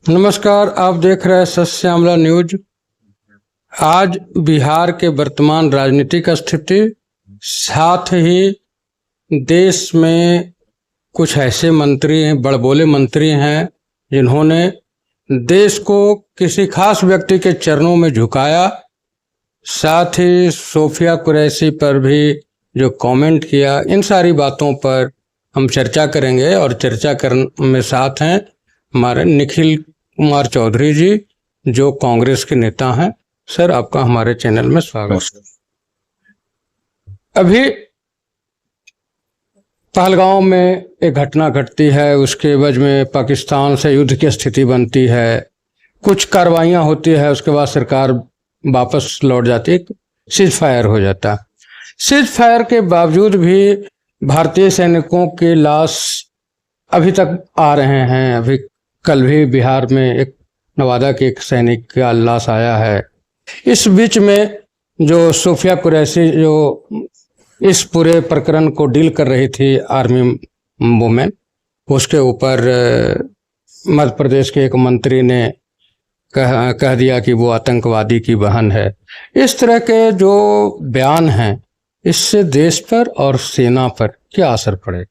नमस्कार, आप देख रहे हैं सत्य श्यामला न्यूज। आज बिहार के वर्तमान राजनीतिक स्थिति, साथ ही देश में कुछ ऐसे मंत्री हैं, बड़बोले मंत्री हैं, जिन्होंने देश को किसी खास व्यक्ति के चरणों में झुकाया। साथ ही सोफिया कुरैशी पर भी जो कमेंट किया, इन सारी बातों पर हम चर्चा करेंगे। और चर्चा करने में साथ हैं हमारे निखिल कुमार चौधरी जी, जो कांग्रेस के नेता हैं। सर, आपका हमारे चैनल में स्वागत। अभी पहलगांव में एक घटना घटती है, उसके एवज में पाकिस्तान से युद्ध की स्थिति बनती है, कुछ कार्रवाइयां होती है, उसके बाद सरकार वापस लौट जाती है, सीज फायर हो जाता है। सीज फायर के बावजूद भी भारतीय सैनिकों की लाश अभी तक आ रहे हैं। अभी कल भी बिहार में एक नवादा के एक सैनिक का लाश आया है। इस बीच में जो सोफिया कुरैशी, जो इस पूरे प्रकरण को डील कर रही थी, आर्मी वुमेन, उसके ऊपर मध्य प्रदेश के एक मंत्री ने कह दिया कि वो आतंकवादी की बहन है। इस तरह के जो बयान हैं, इससे देश पर और सेना पर क्या असर पड़े?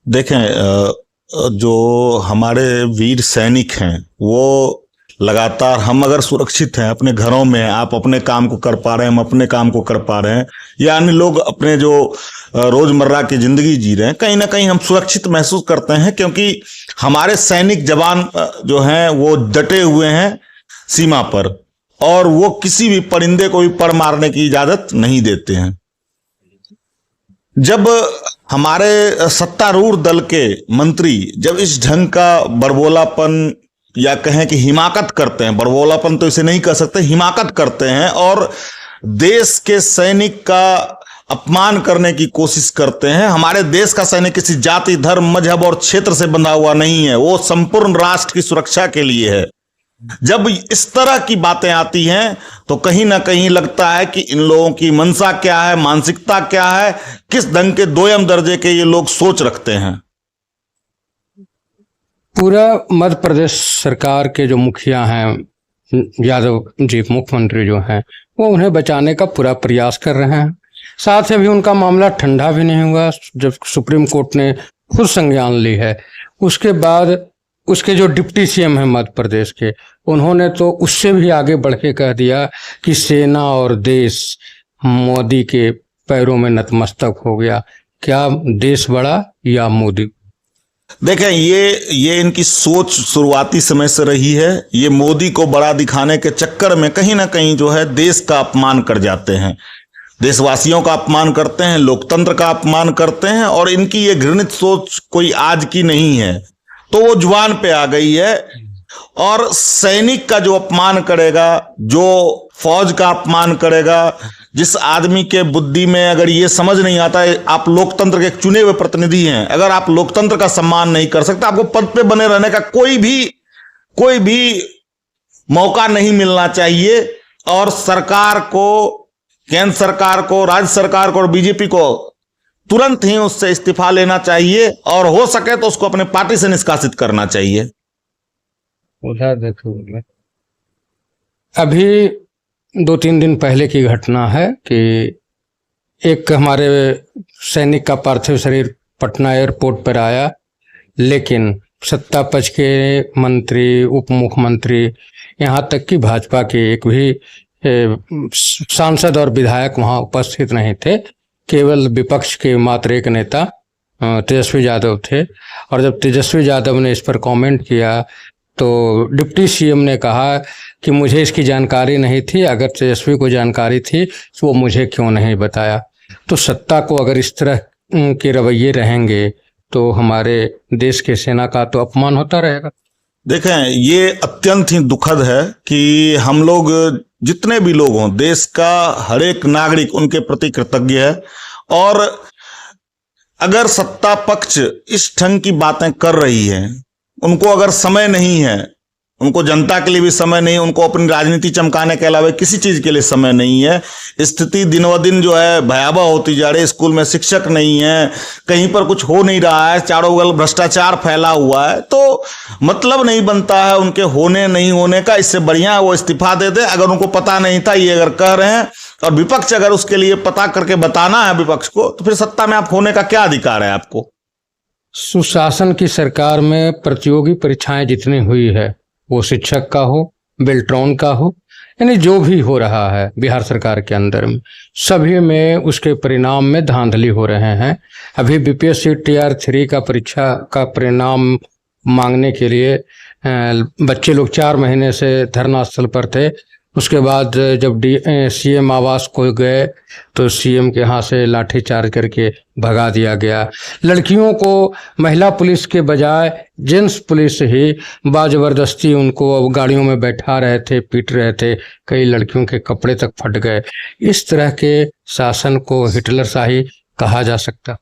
देखें, जो हमारे वीर सैनिक हैं वो लगातार, हम अगर सुरक्षित हैं अपने घरों में, आप अपने काम को कर पा रहे हैं, हम अपने काम को कर पा रहे हैं, या अन्य लोग अपने जो रोजमर्रा की जिंदगी जी रहे हैं, कहीं ना कहीं हम सुरक्षित महसूस करते हैं, क्योंकि हमारे सैनिक जवान जो हैं वो डटे हुए हैं सीमा पर, और वो किसी भी परिंदे को भी पर मारने की इजाजत नहीं देते हैं। जब हमारे सत्तारूढ़ दल के मंत्री जब इस ढंग का बड़बोलापन, या कहें कि हिमाकत करते हैं, बड़बोलापन तो इसे नहीं कह सकते, हिमाकत करते हैं, और देश के सैनिक का अपमान करने की कोशिश करते हैं। हमारे देश का सैनिक किसी जाति, धर्म, मजहब और क्षेत्र से बंधा हुआ नहीं है, वो संपूर्ण राष्ट्र की सुरक्षा के लिए है। जब इस तरह की बातें आती हैं तो कहीं ना कहीं लगता है कि इन लोगों की मंशा क्या है, मानसिकता क्या है, किस ढंग के दोयम दर्जे के ये लोग सोच रखते हैं। पूरा मध्य प्रदेश सरकार के जो मुखिया हैं, यादव जी मुख्यमंत्री जो हैं, वो उन्हें बचाने का पूरा प्रयास कर रहे हैं। साथ ही अभी उनका मामला ठंडा भी नहीं हुआ, जब सुप्रीम कोर्ट ने खुद संज्ञान ली है। उसके बाद उसके जो डिप्टी सीएम हैं मध्य प्रदेश के, उन्होंने तो उससे भी आगे बढ़ के कह दिया कि सेना और देश मोदी के पैरों में नतमस्तक हो गया। क्या देश बड़ा या मोदी? देखें, ये इनकी सोच शुरुआती समय से रही है। ये मोदी को बड़ा दिखाने के चक्कर में कहीं ना कहीं जो है देश का अपमान कर जाते हैं, देशवासियों का अपमान करते हैं, लोकतंत्र का अपमान करते हैं। और इनकी ये घृणित सोच कोई आज की नहीं है, तो वो जुबान पे आ गई है। और सैनिक का जो अपमान करेगा, जो फौज का अपमान करेगा, जिस आदमी के बुद्धि में अगर ये समझ नहीं आता है, आप लोकतंत्र के चुने हुए प्रतिनिधि हैं, अगर आप लोकतंत्र का सम्मान नहीं कर सकते, आपको पद पे बने रहने का कोई भी मौका नहीं मिलना चाहिए। और सरकार को, केंद्र सरकार को, राज्य सरकार को और बीजेपी को तुरंत ही उससे इस्तीफा लेना चाहिए, और हो सके तो उसको अपने पार्टी से निष्कासित करना चाहिए। उधर देखो, अभी 2-3 दिन पहले की घटना है कि एक हमारे सैनिक का पार्थिव शरीर पटना एयरपोर्ट पर आया, लेकिन सत्ता पक्ष के मंत्री, उप मुख्यमंत्री, यहाँ तक कि भाजपा के एक भी सांसद और विधायक वहाँ उपस्थित नहीं थे। केवल विपक्ष के मात्र एक नेता तेजस्वी यादव थे। और जब तेजस्वी यादव ने इस पर कमेंट किया तो डिप्टी सीएम ने कहा कि मुझे इसकी जानकारी नहीं थी, अगर तेजस्वी को जानकारी थी तो वो मुझे क्यों नहीं बताया। तो सत्ता को अगर इस तरह के रवैये रहेंगे तो हमारे देश के सेना का तो अपमान होता रहेगा। देखें, ये अत्यंत ही दुखद है कि हम लोग, जितने भी लोग हों, देश का हर एक नागरिक उनके प्रति कृतज्ञ है। और अगर सत्ता पक्ष इस ढंग की बातें कर रही है, उनको अगर समय नहीं है उनको जनता के लिए भी समय नहीं, उनको अपनी राजनीति चमकाने के अलावा किसी चीज के लिए समय नहीं है। स्थिति दिन ब दिन जो है भयावह होती जा रही है। स्कूल में शिक्षक नहीं है, कहीं पर कुछ हो नहीं रहा है, चारों बगल भ्रष्टाचार फैला हुआ है, तो मतलब नहीं बनता है उनके होने नहीं होने का। इससे बढ़िया वो इस्तीफा दे दे, अगर उनको पता नहीं था ये अगर कह रहे हैं, और विपक्ष अगर उसके लिए पता करके बताना है विपक्ष को, तो फिर सत्ता में आप होने का क्या अधिकार है आपको? सुशासन की सरकार में प्रतियोगी परीक्षाएं जितनी हुई है, वो शिक्षक का हो, बेल्ट्रॉन का हो, यानी जो भी हो रहा है बिहार सरकार के अंदर में, सभी में उसके परिणाम में धांधली हो रहे हैं। अभी बीपीएससी Tier 3 का परीक्षा का परिणाम मांगने के लिए बच्चे लोग 4 महीने से धरना स्थल पर थे। उसके बाद जब सीएम आवास को गए तो सीएम के यहाँ से लाठीचार्ज करके भगा दिया गया। लड़कियों को महिला पुलिस के बजाय जेंट्स पुलिस ही बाजबरदस्ती उनको अब गाड़ियों में बैठा रहे थे, पीट रहे थे, कई लड़कियों के कपड़े तक फट गए। इस तरह के शासन को हिटलर शाही कहा जा सकता?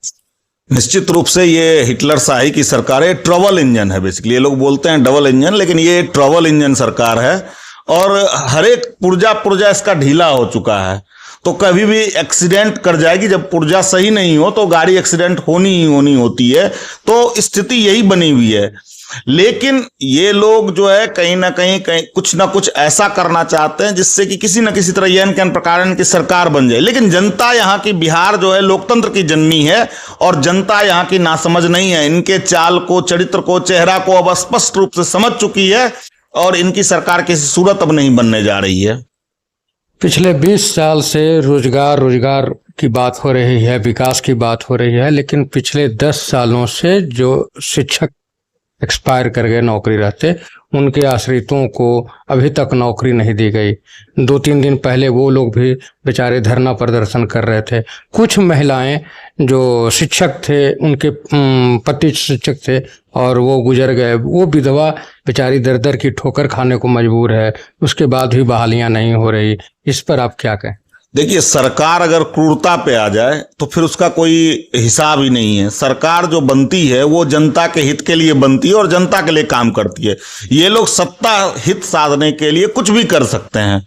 निश्चित रूप से ये हिटलर शाही की सरकार है, ट्रबल इंजन है। बेसिकली ये लोग बोलते हैं डबल इंजन, लेकिन ये ट्रबल इंजन सरकार है और हर एक पुर्जा इसका ढीला हो चुका है। तो कभी भी एक्सीडेंट कर जाएगी। जब पुर्जा सही नहीं हो तो गाड़ी एक्सीडेंट होनी ही होनी होती है। तो स्थिति यही बनी हुई है। लेकिन ये लोग जो है कहीं ना कहीं कुछ ना कुछ ऐसा करना चाहते हैं जिससे कि किसी न किसी तरह एन के प्रकार की सरकार बन जाए। लेकिन जनता यहाँ की, बिहार जो है लोकतंत्र की जननी है और जनता यहाँ की नासमझ नहीं है। इनके चाल को, चरित्र को, चेहरा को अब स्पष्ट रूप से समझ चुकी है और इनकी सरकार किसी सूरत अब नहीं बनने जा रही है। पिछले 20 साल से रोजगार की बात हो रही है, विकास की बात हो रही है, लेकिन पिछले 10 सालों से जो शिक्षक एक्सपायर कर गए नौकरी रहते, उनके आश्रितों को अभी तक नौकरी नहीं दी गई। 2-3 दिन पहले वो लोग भी बेचारे धरना प्रदर्शन कर रहे थे। कुछ महिलाएं जो शिक्षक थे, उनके पति शिक्षक थे और वो गुजर गए, वो विधवा बेचारी दर दर की ठोकर खाने को मजबूर है, उसके बाद भी बहालियां नहीं हो रही। इस पर आप क्या कहें? देखिए, सरकार अगर क्रूरता पे आ जाए तो फिर उसका कोई हिसाब ही नहीं है। सरकार जो बनती है वो जनता के हित के लिए बनती है और जनता के लिए काम करती है। ये लोग सत्ता हित साधने के लिए कुछ भी कर सकते हैं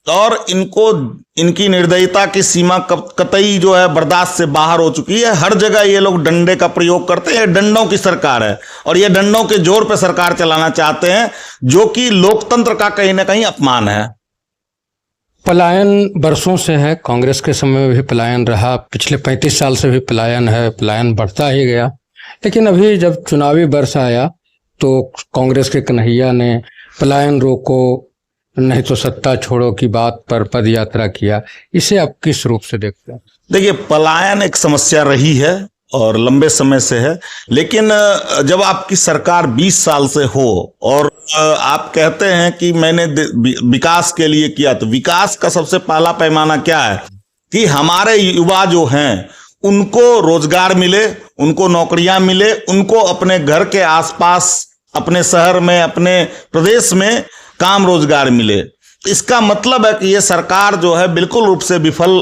और इनकी निर्दयता की सीमा कतई जो है बर्दाश्त से बाहर हो चुकी है। हर जगह ये लोग डंडे का प्रयोग करते हैं। डंडों की सरकार है और ये डंडों के जोर पे सरकार चलाना चाहते हैं, जो कि लोकतंत्र का कहीं ना कहीं अपमान है। पलायन बरसों से है, कांग्रेस के समय में भी पलायन रहा, पिछले 35 साल से भी पलायन है, पलायन बढ़ता ही गया। लेकिन अभी जब चुनावी वर्ष आया तो कांग्रेस के कन्हैया ने पलायन रोको, नहीं तो सत्ता छोड़ो की बात पर पद यात्रा किया। इसे आप किस रूप से देखते हैं? देखिए, पलायन एक समस्या रही है और लंबे समय से है। लेकिन जब आपकी सरकार 20 साल से हो और आप कहते हैं कि मैंने विकास के लिए किया, तो विकास का सबसे पहला पैमाना क्या है कि हमारे युवा जो हैं उनको रोजगार मिले, उनको नौकरियां मिले, उनको अपने घर के आसपास, अपने शहर में, अपने प्रदेश में काम रोजगार मिले। इसका मतलब है कि ये सरकार जो है बिल्कुल रूप से विफल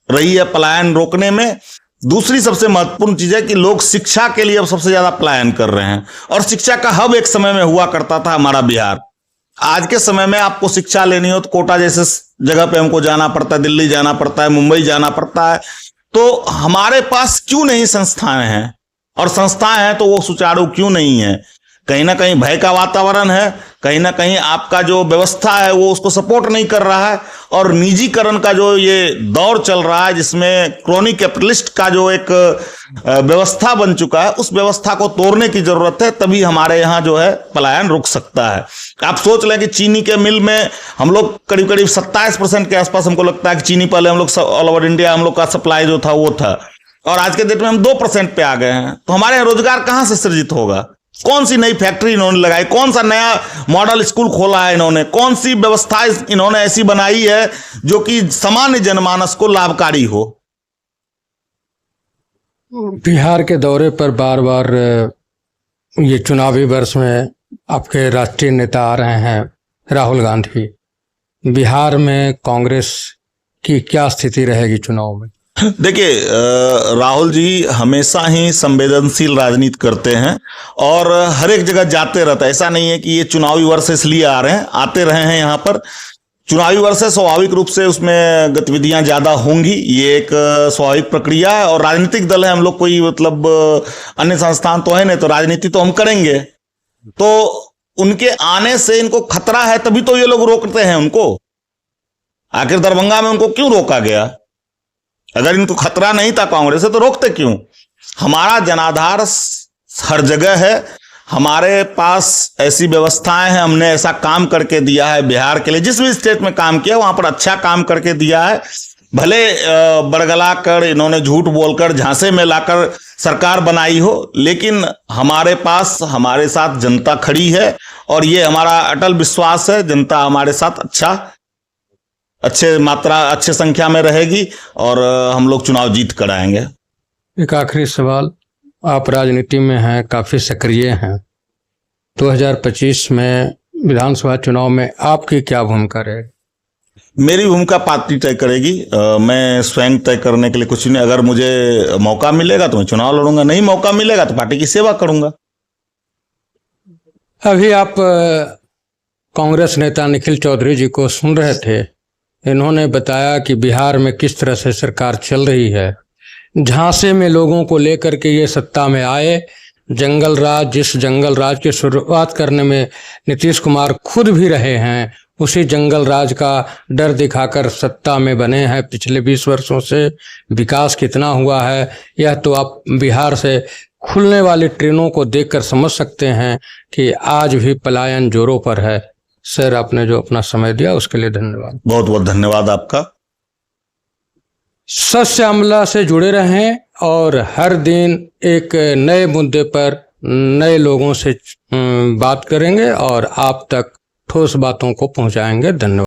रही है पलायन रोकने में। दूसरी सबसे महत्वपूर्ण चीज है कि लोग शिक्षा के लिए अब सबसे ज्यादा पलायन कर रहे हैं और शिक्षा का हब एक समय में हुआ करता था हमारा बिहार। आज के समय में आपको शिक्षा लेनी हो तो कोटा जैसे जगह पे हमको जाना पड़ता है, दिल्ली जाना पड़ता है, मुंबई जाना पड़ता है। तो हमारे पास क्यों नहीं संस्थाएं हैं, और संस्थाएं हैं तो वो सुचारू क्यों नहीं है? कहीं ना कहीं भय का वातावरण है, कहीं ना कहीं आपका जो व्यवस्था है वो उसको सपोर्ट नहीं कर रहा है। और निजीकरण का जो ये दौर चल रहा है जिसमें क्रोनी कैपिटलिस्ट का जो एक व्यवस्था बन चुका है, उस व्यवस्था को तोड़ने की जरूरत है, तभी हमारे यहाँ जो है पलायन रुक सकता है। आप सोच लें कि चीनी के मिल में हम लोग करीब करीब 27% के आसपास, हमको लगता है कि चीनी पहले हम लोग ऑल ओवर इंडिया हम लोग का सप्लाई जो था वो था, और आज के डेट में हम 2% पे आ गए हैं। तो हमारे यहाँ रोजगार कहाँ से सृजित होगा? कौन सी नई फैक्ट्री इन्होंने लगाई, कौन सा नया मॉडल स्कूल खोला है इन्होंने, कौन सी व्यवस्था इन्होंने ऐसी बनाई है जो कि सामान्य जनमानस को लाभकारी हो? बिहार के दौरे पर बार बार ये चुनावी वर्ष में आपके राष्ट्रीय नेता आ रहे हैं, राहुल गांधी। बिहार में कांग्रेस की क्या स्थिति रहेगी चुनाव में? देखिए राहुल जी हमेशा ही संवेदनशील राजनीति करते हैं और हर एक जगह जाते रहता है। ऐसा नहीं है कि ये चुनावी वर्ष इसलिए आ रहे हैं, आते रहे हैं यहाँ पर। चुनावी वर्ष है, स्वाभाविक रूप से उसमें गतिविधियां ज्यादा होंगी, ये एक स्वाभाविक प्रक्रिया है। और राजनीतिक दल है, हम लोग कोई मतलब अन्य संस्थान तो है नहीं, तो राजनीति तो हम करेंगे। तो उनके आने से इनको खतरा है, तभी तो ये लोग रोकते हैं उनको। आखिर दरभंगा में उनको क्यों रोका गया? अगर इनको खतरा नहीं था कांग्रेस से तो रोकते क्यों? हमारा जनाधार हर जगह है, हमारे पास ऐसी व्यवस्थाएं हैं, हमने ऐसा काम करके दिया है बिहार के लिए। जिस भी स्टेट में काम किया वहां पर अच्छा काम करके दिया है। भले बड़गला कर इन्होंने झूठ बोलकर झांसे में लाकर सरकार बनाई हो, लेकिन हमारे पास हमारे साथ जनता खड़ी है और ये हमारा अटल विश्वास है, जनता हमारे साथ अच्छे संख्या में रहेगी और हम लोग चुनाव जीत कर आएंगे। एक आखिरी सवाल, आप राजनीति में हैं, काफ़ी सक्रिय हैं। 2025 में विधानसभा चुनाव में आपकी क्या भूमिका रहेगी? मेरी भूमिका पार्टी तय करेगी। मैं स्वयं तय करने के लिए कुछ नहीं। अगर मुझे मौका मिलेगा तो मैं चुनाव लड़ूंगा, नहीं मौका मिलेगा तो पार्टी की सेवा करूंगा। अभी आप कांग्रेस नेता निखिल चौधरी जी को सुन रहे थे। इन्होंने बताया कि बिहार में किस तरह से सरकार चल रही है। झांसे में लोगों को लेकर के ये सत्ता में आए। जंगल राज, जिस जंगल राज की शुरुआत करने में नीतीश कुमार खुद भी रहे हैं, उसी जंगल राज का डर दिखाकर सत्ता में बने हैं। पिछले 20 वर्षों से विकास कितना हुआ है, यह तो आप बिहार से खुलने वाली ट्रेनों को देखकर समझ सकते हैं कि आज भी पलायन जोरों पर है। सर, आपने जो अपना समय दिया उसके लिए धन्यवाद। बहुत बहुत धन्यवाद आपका। सच श्यामला से जुड़े रहें और हर दिन एक नए मुद्दे पर नए लोगों से बात करेंगे और आप तक ठोस बातों को पहुंचाएंगे। धन्यवाद।